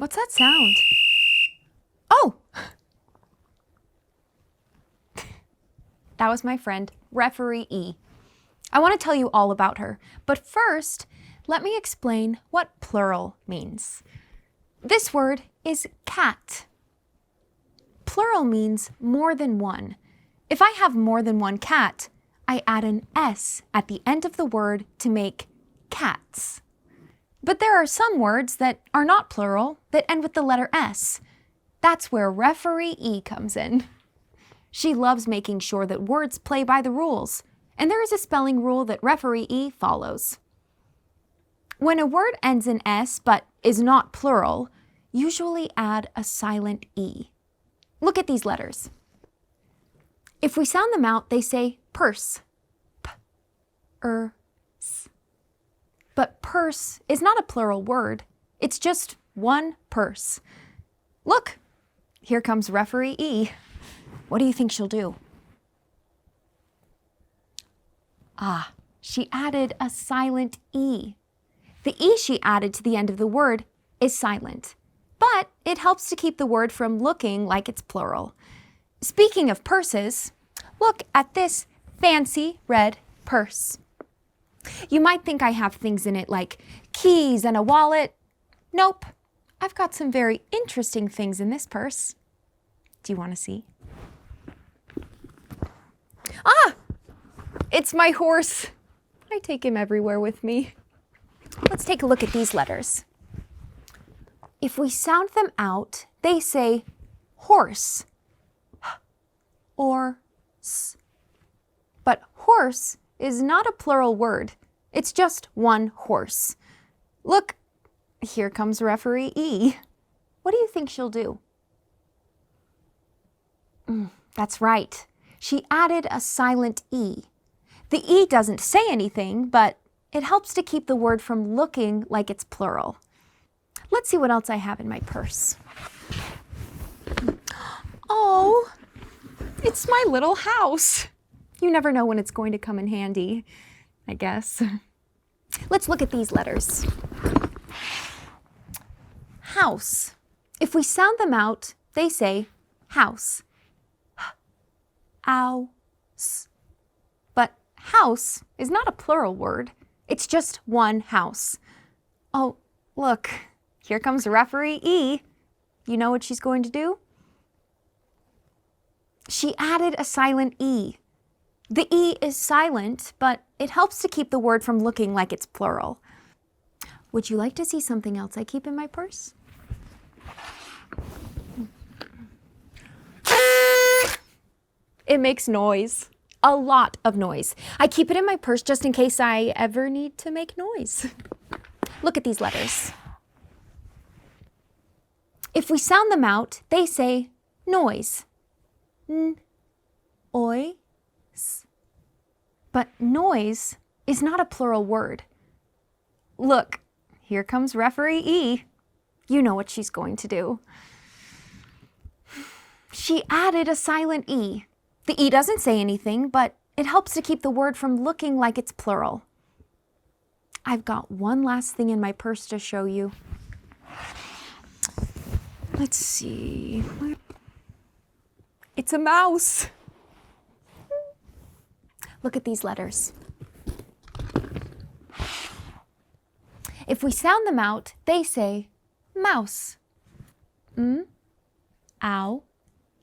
What's that sound? Oh! That was my friend, Referee E. I want to tell you all about her, but first, let me explain what plural means. This word is cat. Plural means more than one. If I have more than one cat, I add an S at the end of the word to make cats. But there are some words that are not plural that end with the letter S. That's where Referee E comes in. She loves making sure that words play by the rules, and there is a spelling rule that Referee E follows. When a word ends in S but is not plural, usually add a silent E. Look at these letters. If we sound them out, they say purse. P, s. But purse is not a plural word. It's just one purse. Look, here comes Referee E. What do you think she'll do? Ah, she added a silent E. The E she added to the end of the word is silent, but it helps to keep the word from looking like it's plural. Speaking of purses, look at this fancy red purse. You might think I have things in it like keys and a wallet. Nope, I've got some very interesting things in this purse. Do you want to see? Ah! It's my horse. I take him everywhere with me. Let's take a look at these letters. If we sound them out, they say horse or s. But horse is not a plural word. It's just one horse. Look, here comes Referee E. What do you think she'll do? That's right. She added a silent E. The E doesn't say anything, but it helps to keep the word from looking like it's plural. Let's see what else I have in my purse. Oh, it's my little house. You never know when it's going to come in handy, I guess. Let's look at these letters. House. If we sound them out, they say house. Ow-s. But house is not a plural word. It's just one house. Oh, look, here comes Referee E. You know what she's going to do? She added a silent E. The E is silent, but it helps to keep the word from looking like it's plural. Would you like to see something else I keep in my purse? It makes noise. A lot of noise. I keep it in my purse just in case I ever need to make noise. Look at these letters. If we sound them out, they say noise. N, oi, s. But noise is not a plural word. Look, here comes Referee E. You know what she's going to do. She added a silent E. The E doesn't say anything, but it helps to keep the word from looking like it's plural. I've got one last thing in my purse to show you. Let's see. It's a mouse. Look at these letters. If we sound them out, they say mouse. Ow,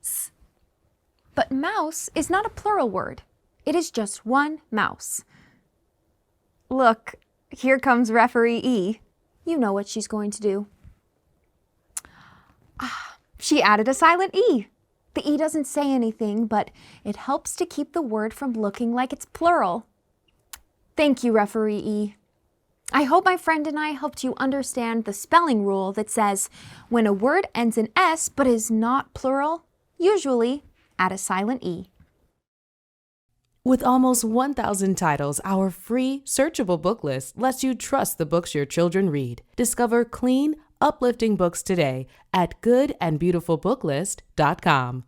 s. But mouse is not a plural word. It is just one mouse. Look, here comes Referee E. You know what she's going to do. She added a silent E. The E doesn't say anything, but it helps to keep the word from looking like it's plural. Thank you, Referee E. I hope my friend and I helped you understand the spelling rule that says when a word ends in S but is not plural, usually add a silent E. With almost 1,000 titles, our free, searchable book list lets you trust the books your children read. Discover clean, uplifting books today at goodandbeautifulbooklist.com.